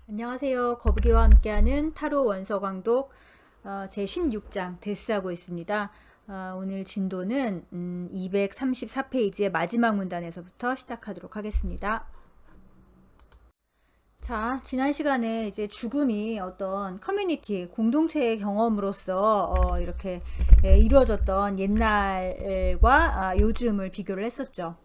안녕하세요. 거북이와 함께하는 타로 원서 광독 제 16장 데스하고 있습니다. 오늘 진도는 234페이지의 마지막 문단에서부터 시작하도록 하겠습니다. 자, 지난 시간에 이제 죽음이 어떤 커뮤니티, 공동체의 경험으로서 이렇게 이루어졌던 옛날과 요즘을 비교를 했었죠.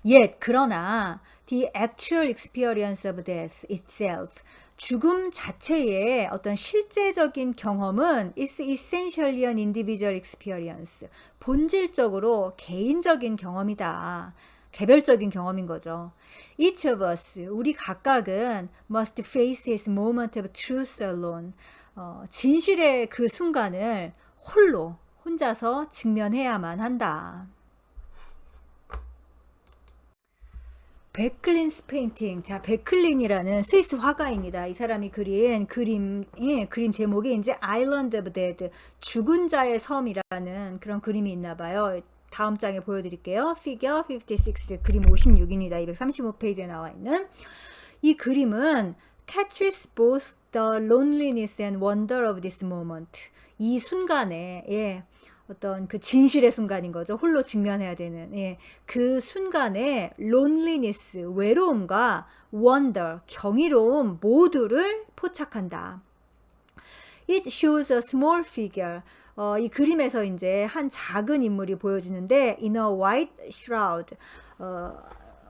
Yet, 그러나 the actual experience of death itself, 죽음 자체의 어떤 실제적인 경험은 is essentially an individual experience, 본질적으로 개인적인 경험이다. 개별적인 경험인 거죠. Each of us, 우리 각각은 must face his moment of truth alone, 진실의 그 순간을 혼자서 직면해야만 한다. 베클린스 페인팅. 자, 베클린이라는 스위스 화가입니다. 이 사람이 그린 그림 제목이 이제 아일랜드 오브 데드, 죽은 자의 섬이라는 그런 그림이 있나 봐요. 다음 장에 보여드릴게요. 피겨 56, 그림 56입니다. 235페이지에 나와 있는 이 그림은 catches both the loneliness and wonder of this moment. 이 순간에 어떤 그 진실의 순간인 거죠. 홀로 직면해야 되는 그 순간에 loneliness, 외로움과 wonder, 경이로움 모두를 포착한다. It shows a small figure. 이 그림에서 이제 한 작은 인물이 보여지는데 in a white shroud,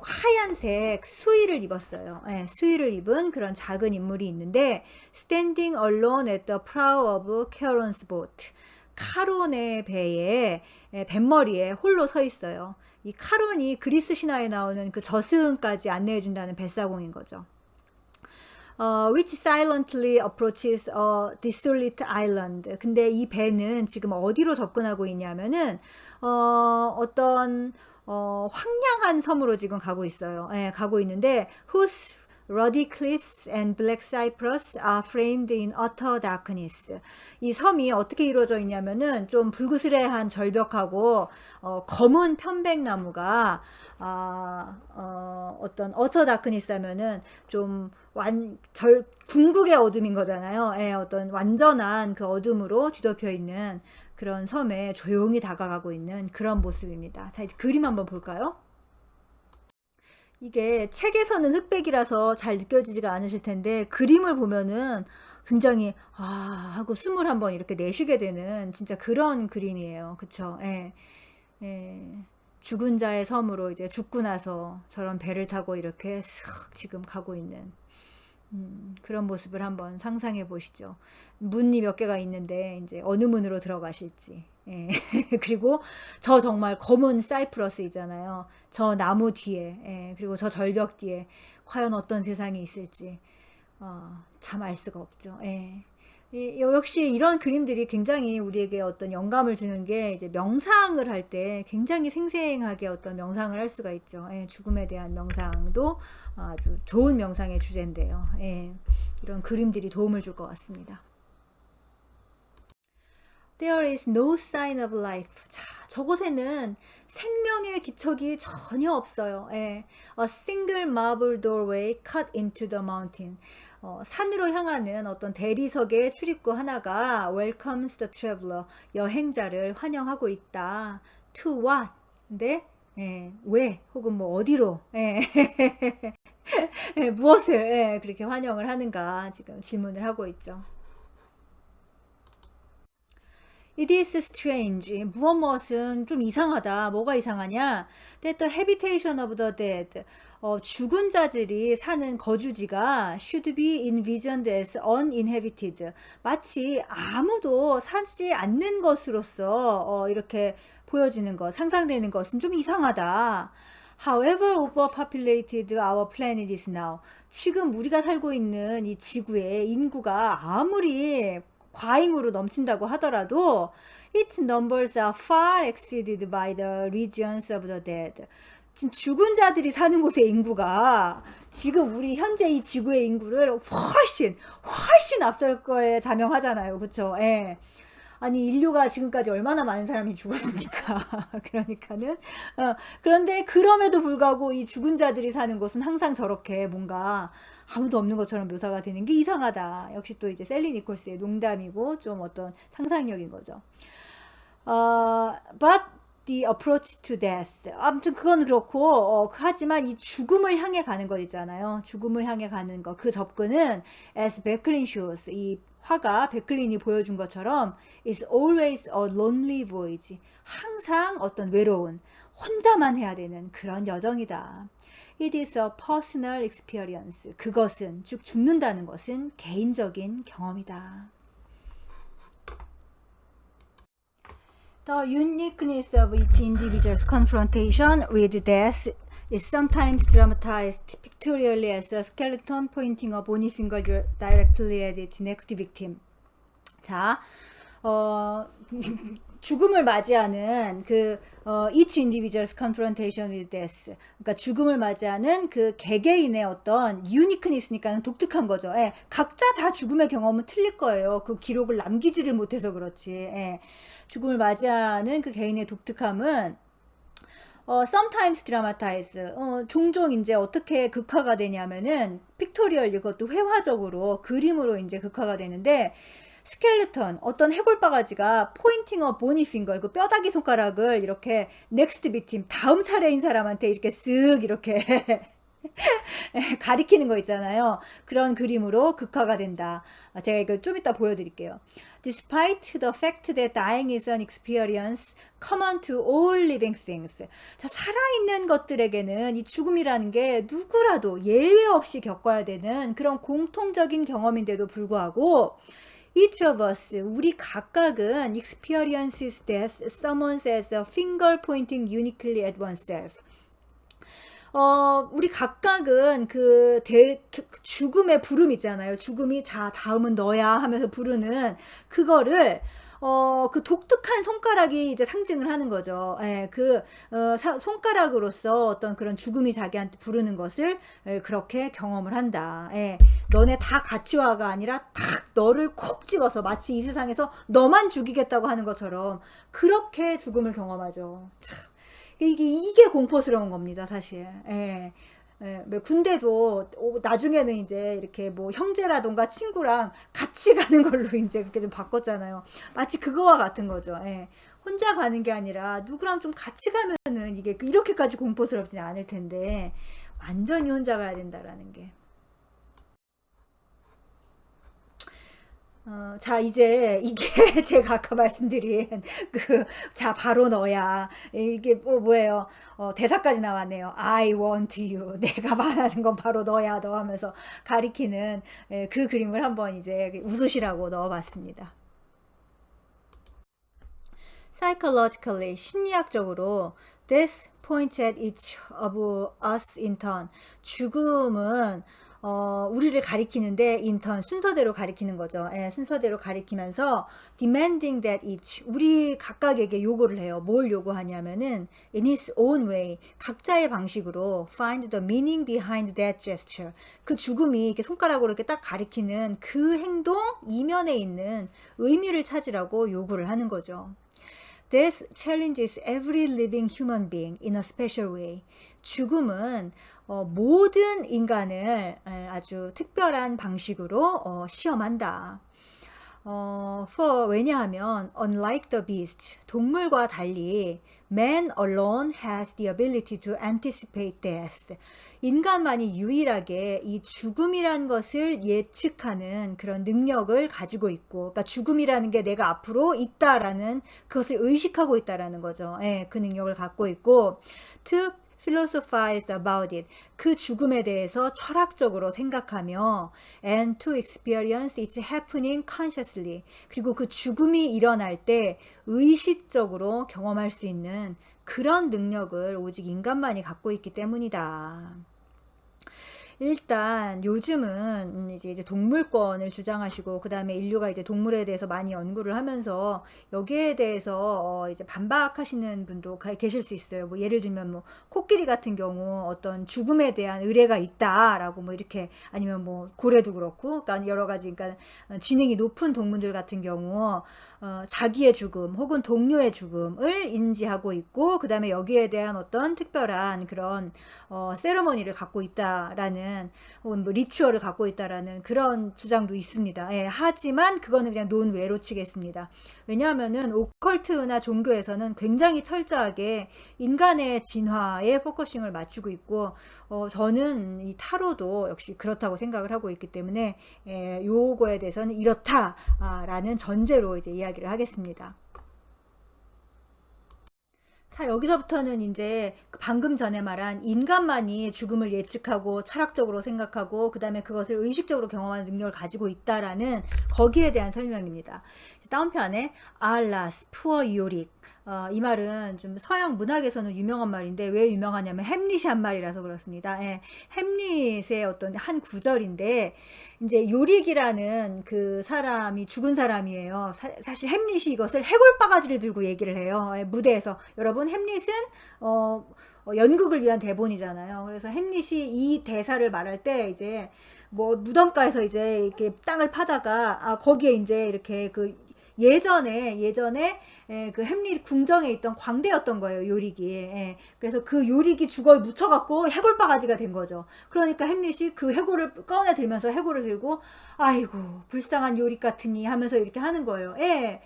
하얀색 수의를 입었어요. 수의를 입은 그런 작은 인물이 있는데 standing alone at the prow of Charon's boat. 카론의 배에 뱃머리에 홀로 서 있어요. 이 카론이 그리스 신화에 나오는 그 저승까지 안내해준다는 뱃사공인 거죠. Which silently approaches a desolate island. 근데 이 배는 지금 어디로 접근하고 있냐면은 어떤 황량한 섬으로 지금 가고 있어요. 가고 있는데 whose ruddy cliffs and black cypress are framed in utter darkness. 이 섬이 어떻게 이루어져 있냐면은 좀 불그스레한 절벽하고 검은 편백나무가 어떤 utter darkness 하면은 좀 궁극의 어둠인 거잖아요. 어떤 완전한 그 어둠으로 뒤덮여 있는 그런 섬에 조용히 다가가고 있는 그런 모습입니다. 자, 이제 그림 한번 볼까요? 이게 책에서는 흑백이라서 잘 느껴지지가 않으실 텐데 그림을 보면은 굉장히 하고 숨을 한번 이렇게 내쉬게 되는 진짜 그런 그림이에요. 그쵸? 죽은 자의 섬으로 이제 죽고 나서 저런 배를 타고 이렇게 슥 지금 가고 있는 그런 모습을 한번 상상해 보시죠. 문이 몇 개가 있는데 이제 어느 문으로 들어가실지. 그리고 저 정말 검은 사이프러스 있잖아요. 저 나무 뒤에, 그리고 저 절벽 뒤에 과연 어떤 세상이 있을지 참 알 수가 없죠. 역시 이런 그림들이 굉장히 우리에게 어떤 영감을 주는 게 이제 명상을 할 때 굉장히 생생하게 어떤 명상을 할 수가 있죠. 죽음에 대한 명상도 아주 좋은 명상의 주제인데요. 이런 그림들이 도움을 줄 것 같습니다. There is no sign of life. 자, 저곳에는 생명의 기척이 전혀 없어요. A single marble doorway cut into the mountain. 산으로 향하는 어떤 대리석의 출입구 하나가 welcomes the traveler. 여행자를 환영하고 있다. To what? 근데 왜? 혹은 뭐 어디로? 무엇을 그렇게 환영을 하는가 지금 질문을 하고 있죠. It is strange. 무엇은 좀 이상하다. 뭐가 이상하냐? That the habitation of the dead. 죽은 자들이 사는 거주지가 should be envisioned as uninhabited. 마치 아무도 사지 않는 것으로서 이렇게 보여지는 것, 상상되는 것은 좀 이상하다. However overpopulated our planet is now. 지금 우리가 살고 있는 이 지구의 인구가 아무리 과잉으로 넘친다고 하더라도 its numbers are far exceeded by the regions of the dead. 지금 죽은 자들이 사는 곳의 인구가 지금 우리 현재 이 지구의 인구를 훨씬 앞설 거에 자명하잖아요. 그쵸? 아니 인류가 지금까지 얼마나 많은 사람이 죽었습니까? 그러니까는 그런데 그럼에도 불구하고 이 죽은 자들이 사는 곳은 항상 저렇게 뭔가 아무도 없는 것처럼 묘사가 되는 게 이상하다. 역시 또 이제 셀리 니콜스의 농담이고 좀 어떤 상상력인 거죠. But the approach to death. 아무튼 그건 그렇고 하지만 이 죽음을 향해 가는 것 있잖아요. 죽음을 향해 가는 것. 그 접근은 as Becklin shows. 이 화가 베클린이 보여준 것처럼 is always a lonely voyage. 항상 어떤 외로운 혼자만 해야 되는 그런 여정이다. It is a personal experience. 그것은 즉 죽는다는 것은 개인적인 경험이다. The uniqueness of each individual's confrontation with death is sometimes dramatized pictorially as a skeleton pointing a bony finger directly at its next victim. 자, 죽음을 맞이하는 each individual's confrontation with death. 그러니까 죽음을 맞이하는 그 개개인의 어떤 uniqueness니까 독특한 거죠. 예, 각자 다 죽음의 경험은 틀릴 거예요. 그 기록을 남기지를 못해서 그렇지. 예, 죽음을 맞이하는 그 개인의 독특함은 sometimes dramatize. 종종 이제 어떻게 극화가 되냐면은 픽토리얼 이것도 회화적으로 그림으로 이제 극화가 되는데 스켈레톤 어떤 해골바가지가 포인팅 어 보니 핑거 그 뼈다귀 손가락을 이렇게 넥스트 빅팀 다음 차례인 사람한테 이렇게 쓱 이렇게 가리키는 거 있잖아요. 그런 그림으로 극화가 된다. 제가 이거 좀 이따 보여드릴게요. Despite the fact that dying is an experience common to all living things. 자, 살아있는 것들에게는 이 죽음이라는 게 누구라도 예외 없이 겪어야 되는 그런 공통적인 경험인데도 불구하고 Each of us, 우리 각각은 experiences death, someone says a finger pointing uniquely at oneself. 우리 각각은 죽음의 부름 있잖아요. 죽음이 자, 다음은 너야 하면서 부르는 그거를 그 독특한 손가락이 이제 상징을 하는 거죠. 예, 손가락으로서 어떤 그런 죽음이 자기한테 부르는 것을 그렇게 경험을 한다. 예, 너네 다 같이 와가 아니라 탁 너를 콕 집어서 마치 이 세상에서 너만 죽이겠다고 하는 것처럼 그렇게 죽음을 경험하죠. 참, 이게 공포스러운 겁니다, 사실. 예. 예, 군대도 나중에는 이제 이렇게 뭐 형제라던가 친구랑 같이 가는 걸로 이제 그렇게 좀 바꿨잖아요. 마치 그거와 같은 거죠. 예, 혼자 가는 게 아니라 누구랑 좀 같이 가면은 이게 이렇게까지 공포스럽지는 않을 텐데 완전히 혼자 가야 된다라는 게. 자, 이제 이게 제가 아까 말씀드린 자, 바로 너야. 이게 뭐예요? 대사까지 나왔네요. I want you. 내가 말하는 건 바로 너야. 너 하면서 가리키는 그 그림을 한번 이제 웃으시라고 넣어봤습니다. Psychologically, 심리학적으로 this points at each of us in turn. 죽음은 우리를 가리키는데 인턴 순서대로 가리키는 거죠. 예, 순서대로 가리키면서 demanding that each 우리 각각에게 요구를 해요. 뭘 요구하냐면은 in his own way 각자의 방식으로 find the meaning behind that gesture 그 죽음이 이렇게 손가락으로 이렇게 딱 가리키는 그 행동 이면에 있는 의미를 찾으라고 요구를 하는 거죠. Death challenges every living human being in a special way. 죽음은 모든 인간을 아주 특별한 방식으로 시험한다. 왜냐하면 unlike the beast, 동물과 달리 man alone has the ability to anticipate death. 인간만이 유일하게 이 죽음이란 것을 예측하는 그런 능력을 가지고 있고, 그러니까 죽음이라는 게 내가 앞으로 있다라는 그것을 의식하고 있다라는 거죠. 예, 그 능력을 갖고 있고, to philosophize about it. 그 죽음에 대해서 철학적으로 생각하며 and to experience its happening consciously. 그리고 그 죽음이 일어날 때 의식적으로 경험할 수 있는 그런 능력을 오직 인간만이 갖고 있기 때문이다. 일단 요즘은 이제 동물권을 주장하시고 그다음에 인류가 이제 동물에 대해서 많이 연구를 하면서 여기에 대해서 이제 반박하시는 분도 계실 수 있어요. 뭐 예를 들면 뭐 코끼리 같은 경우 어떤 죽음에 대한 의뢰가 있다라고 뭐 이렇게, 아니면 뭐 고래도 그렇고, 그러니까 여러 가지, 그러니까 지능이 높은 동물들 같은 경우 자기의 죽음 혹은 동료의 죽음을 인지하고 있고, 그다음에 여기에 대한 어떤 특별한 그런 세레머니를 갖고 있다라는, 혹은 뭐 리추얼을 갖고 있다라는 그런 주장도 있습니다. 예, 하지만 그거는 그냥 논외로 치겠습니다. 왜냐하면은 오컬트나 종교에서는 굉장히 철저하게 인간의 진화에 포커싱을 맞추고 있고, 저는 이 타로도 역시 그렇다고 생각을 하고 있기 때문에 요거에 대해서는 이렇다라는 전제로 이제 이야기를 하겠습니다. 자, 여기서부터는 이제 방금 전에 말한 인간만이 죽음을 예측하고 철학적으로 생각하고 그다음에 그것을 의식적으로 경험하는 능력을 가지고 있다라는 거기에 대한 설명입니다. 다운편에 알라스 푸어 요릭, 이 말은 좀 서양 문학에서는 유명한 말인데 왜 유명하냐면 햄릿이 한 말이라서 그렇습니다. 예, 햄릿의 어떤 한 구절인데, 이제 요릭이라는 그 사람이 죽은 사람이에요. 사실 햄릿이 이것을 해골바가지를 들고 얘기를 해요. 예, 무대에서. 여러분, 햄릿은 연극을 위한 대본이잖아요. 그래서 햄릿이 이 대사를 말할 때 이제 뭐 무덤가에서 이제 이렇게 땅을 파다가 거기에 이제 이렇게 그 예전에 그 햄릿 궁정에 있던 광대였던 거예요, 요릭이. 예. 그래서 그 요릭이 주거에 묻혀갖고 해골바가지가 된 거죠. 그러니까 햄릿이 그 해골을 꺼내 들면서 해골을 들고 아이고 불쌍한 요릭 같으니 하면서 이렇게 하는 거예요. 예.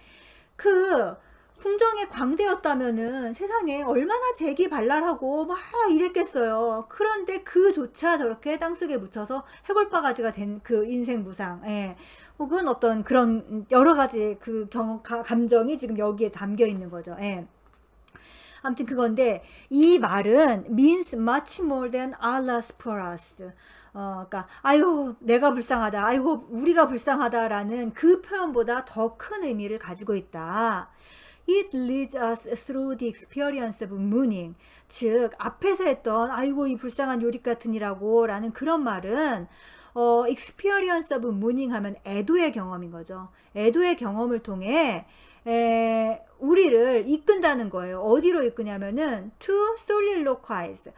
그 궁정의 광대였다면은 세상에 얼마나 재기발랄하고 막 이랬겠어요. 그런데 그조차 저렇게 땅속에 묻혀서 해골바가지가 된 그 인생 무상, 예. 혹은 어떤 그런 여러 가지 그 감정이 지금 여기에 담겨 있는 거죠. 예. 아무튼 그건데, 이 말은 means much more than Allah's for us. 그러니까 아유 내가 불쌍하다, 아이고 우리가 불쌍하다라는 그 표현보다 더 큰 의미를 가지고 있다. It leads us through the experience of mooning. 즉 앞에서 했던 아이고 이 불쌍한 요릭 같으니라고 라는 그런 말은 experience of mooning 하면 애도의 경험인 거죠. 애도의 경험을 통해 우리를 이끈다는 거예요. 어디로 이끄냐면은 to soliloquize,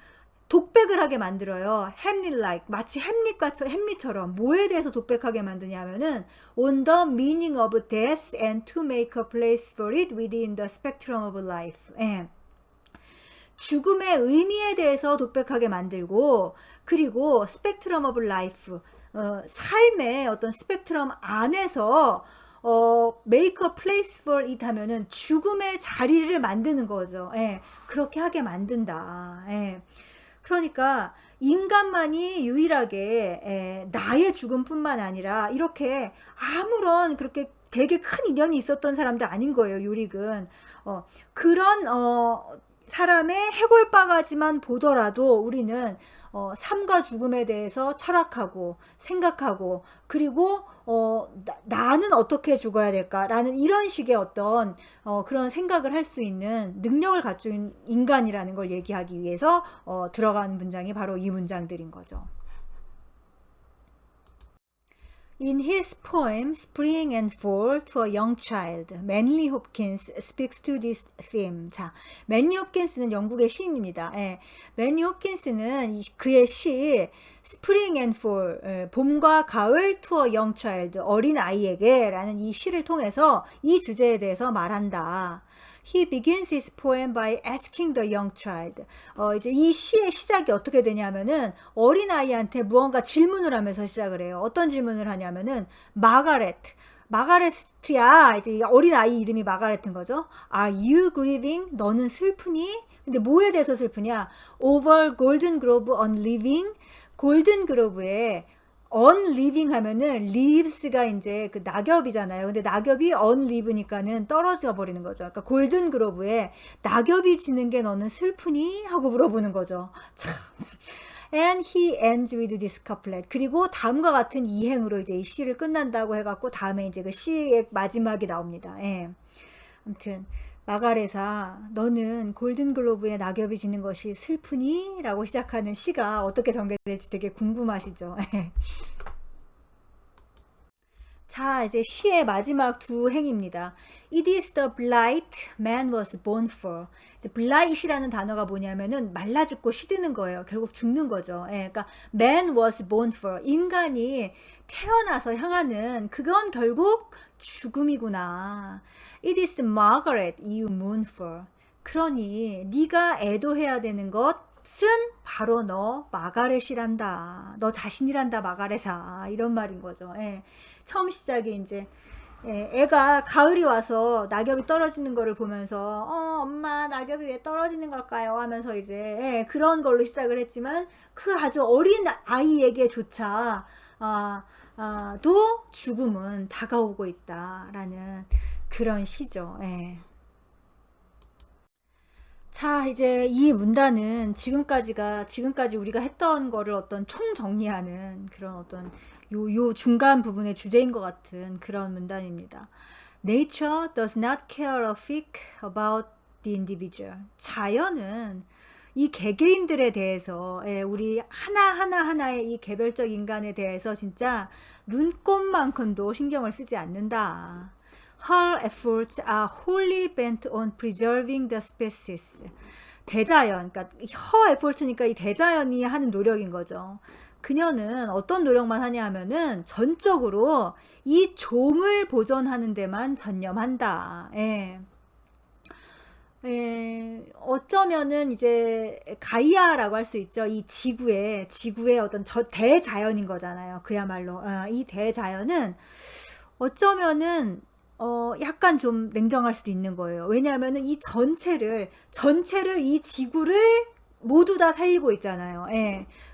독백을 하게 만들어요. 햄릿-like, 마치 햄릿처럼. 뭐에 대해서 독백하게 만드냐면은 on the meaning of death and to make a place for it within the spectrum of life. 예. 죽음의 의미에 대해서 독백하게 만들고, 그리고 spectrum of life, 삶의 어떤 스펙트럼 안에서 make a place for it 하면은 죽음의 자리를 만드는 거죠. 예. 그렇게 하게 만든다. 예. 그러니까 인간만이 유일하게 나의 죽음뿐만 아니라 이렇게 아무런 그렇게 되게 큰 인연이 있었던 사람도 아닌 거예요, 요릭은. 그런 사람의 해골바가지만 보더라도 우리는 삶과 죽음에 대해서 철학하고 생각하고, 그리고 나는 어떻게 죽어야 될까라는 이런 식의 어떤 그런 생각을 할 수 있는 능력을 갖춘 인간이라는 걸 얘기하기 위해서 들어간 문장이 바로 이 문장들인 거죠. In his poem Spring and Fall to a Young Child, Manly Hopkins speaks to this theme. 자, 맨리 홉킨스는 영국의 시인입니다. 예, 맨리 홉킨스는 그의 시 Spring and Fall, 봄과 가을 to a Young Child, 어린 아이에게 라는 이 시를 통해서 이 주제에 대해서 말한다. He begins his poem by asking the young child. 이제 이 시의 시작이 어떻게 되냐면은 어린아이한테 무언가 질문을 하면서 시작을 해요. 어떤 질문을 하냐면은 마가렛이야. 이제 어린아이 이름이 마가렛인 거죠. Are you grieving? 너는 슬프니? 근데 뭐에 대해서 슬프냐? Over Golden Grove on Living. 골든 그로브에 on living 하면은 leaves가 이제 그 낙엽이잖아요. 근데 낙엽이 on live니까는 떨어져 버리는 거죠. 그러니까 골든 그로브에 낙엽이 지는 게 너는 슬프니? 하고 물어보는 거죠. 참. And he ends with this couplet. 그리고 다음과 같은 이행으로 이제 이 시를 끝난다고 해갖고 다음에 이제 그 시의 마지막이 나옵니다. 예. 아무튼 마가레사, 너는 골든글로브에 낙엽이 지는 것이 슬프니? 라고 시작하는 시가 어떻게 전개될지 되게 궁금하시죠? 자, 이제 시의 마지막 두 행입니다. It is the blight man was born for. 이제 blight이라는 단어가 뭐냐면은 말라 죽고 시드는 거예요. 결국 죽는 거죠. 그러니까 man was born for. 인간이 태어나서 향하는 그건 결국 죽음이구나. It is Margaret you mourn for. 그러니 네가 애도해야 되는 것은 바로 너 마가렛이란다. 너 자신이란다 마가렛아. 이런 말인 거죠. 처음 시작이 이제 애가 가을이 와서 낙엽이 떨어지는 거를 보면서 엄마 낙엽이 왜 떨어지는 걸까요? 하면서 이제 그런 걸로 시작을 했지만 그 아주 어린 아이에게조차 또 죽음은 다가오고 있다라는 그런 시죠. 자, 이제 이 문단은 지금까지 우리가 했던 거를 어떤 총정리하는 그런 어떤 요 중간 부분의 주제인 것 같은 그런 문단입니다. Nature does not care a fig about the individual. 자연은 이 개개인들에 대해서, 우리 하나의 이 개별적 인간에 대해서 진짜 눈꼽만큼도 신경을 쓰지 않는다. Her efforts are wholly bent on preserving the species. 대자연, 그러니까 her effort니까 이 대자연이 하는 노력인 거죠. 그녀는 어떤 노력만 하냐 하면은 전적으로 이 종을 보존하는 데만 전념한다. 어쩌면은 이제 가이아라고 할 수 있죠. 이 지구의 어떤 대자연인 거잖아요. 그야말로 이 대자연은 어쩌면은 약간 좀 냉정할 수도 있는 거예요. 왜냐하면은 이 전체를 이 지구를 모두 다 살리고 있잖아요.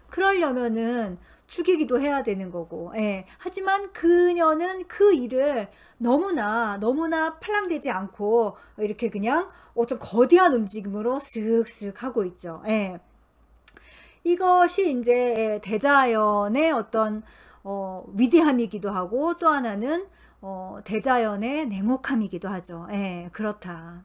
그러려면은 죽이기도 해야 되는 거고. 하지만 그녀는 그 일을 너무나 팔랑대지 않고 이렇게 그냥 좀 거대한 움직임으로 쓱쓱 하고 있죠. 이것이 이제 대자연의 어떤 위대함이기도 하고 또 하나는 대자연의 냉혹함이기도 하죠. 그렇다.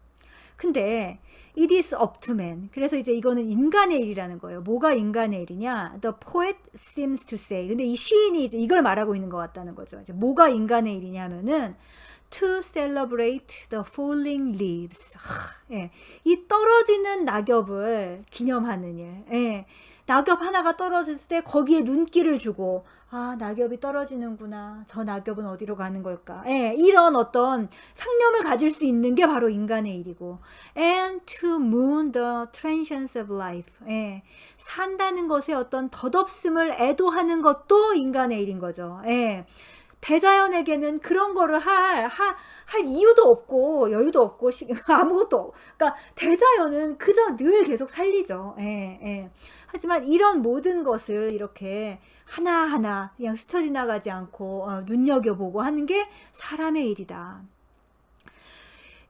근데 it is up to man. 그래서 이제 이거는 인간의 일이라는 거예요. 뭐가 인간의 일이냐? The poet seems to say. 근데 이 시인이 이제 이걸 말하고 있는 것 같다는 거죠. 이제 뭐가 인간의 일이냐면은 to celebrate the falling leaves. 이 떨어지는 낙엽을 기념하는 일. 낙엽 하나가 떨어졌을 때 거기에 눈길을 주고 낙엽이 떨어지는구나. 저 낙엽은 어디로 가는 걸까? 이런 어떤 상념을 가질 수 있는 게 바로 인간의 일이고 and to mourn the transience of life. 산다는 것의 어떤 덧없음을 애도하는 것도 인간의 일인 거죠. 대자연에게는 그런 거를 할 이유도 없고 여유도 없고 아무것도 없고. 그러니까 대자연은 그저 늘 계속 살리죠. 하지만 이런 모든 것을 이렇게 하나하나 그냥 스쳐 지나가지 않고 눈여겨보고 하는 게 사람의 일이다.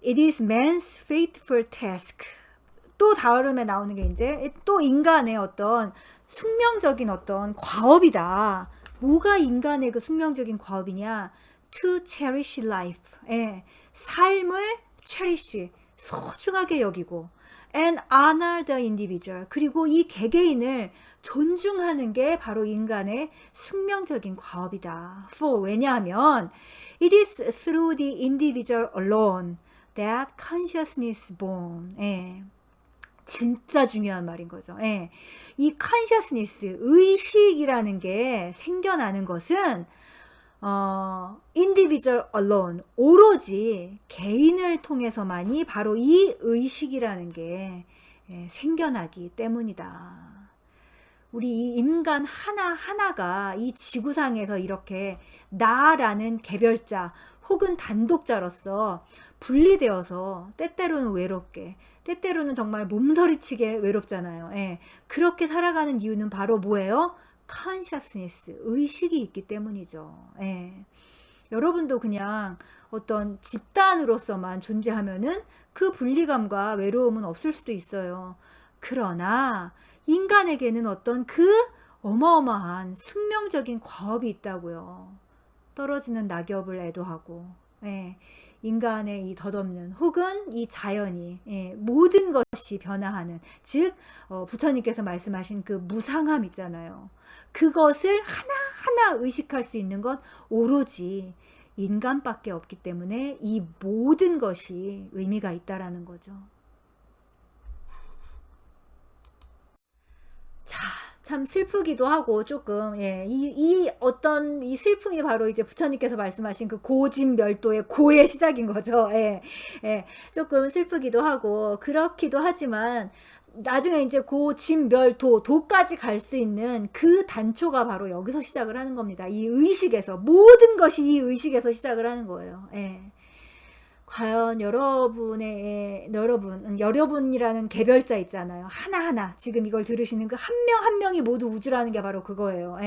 It is man's fateful task. 또 다음에 나오는 게 이제 또 인간의 어떤 숙명적인 어떤 과업이다. 뭐가 인간의 그 숙명적인 과업이냐? To cherish life. 삶을 cherish, 소중하게 여기고 and honor the individual. 그리고 이 개개인을 존중하는 게 바로 인간의 숙명적인 과업이다. For 왜냐하면 it is through the individual alone that consciousness is born. 진짜 중요한 말인 거죠. 이 consciousness, 의식이라는 게 생겨나는 것은 individual alone, 오로지 개인을 통해서만이 바로 이 의식이라는 게 생겨나기 때문이다. 우리 이 인간 하나하나가 이 지구상에서 이렇게 나라는 개별자 혹은 단독자로서 분리되어서 때때로는 외롭게, 때때로는 정말 몸서리치게 외롭잖아요. 그렇게 살아가는 이유는 바로 뭐예요? consciousness, 의식이 있기 때문이죠. 여러분도 그냥 어떤 집단으로서만 존재하면은 그 분리감과 외로움은 없을 수도 있어요. 그러나 인간에게는 어떤 그 어마어마한 숙명적인 과업이 있다고요. 떨어지는 낙엽을 애도하고 인간의 이 덧없는 혹은 이 자연이 모든 것이 변화하는 즉 부처님께서 말씀하신 그 무상함 있잖아요. 그것을 하나하나 의식할 수 있는 건 오로지 인간밖에 없기 때문에 이 모든 것이 의미가 있다라는 거죠. 자, 참 슬프기도 하고 조금 이 어떤 이 슬픔이 바로 이제 부처님께서 말씀하신 그 고진멸도의 고의 시작인 거죠. 조금 슬프기도 하고 그렇기도 하지만 나중에 이제 고진멸도 도까지 갈 수 있는 그 단초가 바로 여기서 시작을 하는 겁니다. 이 의식에서 모든 것이 이 의식에서 시작을 하는 거예요. 과연 여러분이라는 개별자 있잖아요. 하나하나 지금 이걸 들으시는 그 한 명 한 명이 모두 우주라는 게 바로 그거예요.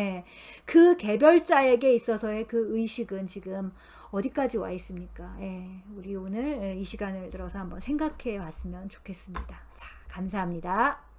그 개별자에게 있어서의 그 의식은 지금 어디까지 와 있습니까? 우리 오늘 이 시간을 들어서 한번 생각해 봤으면 좋겠습니다. 자, 감사합니다.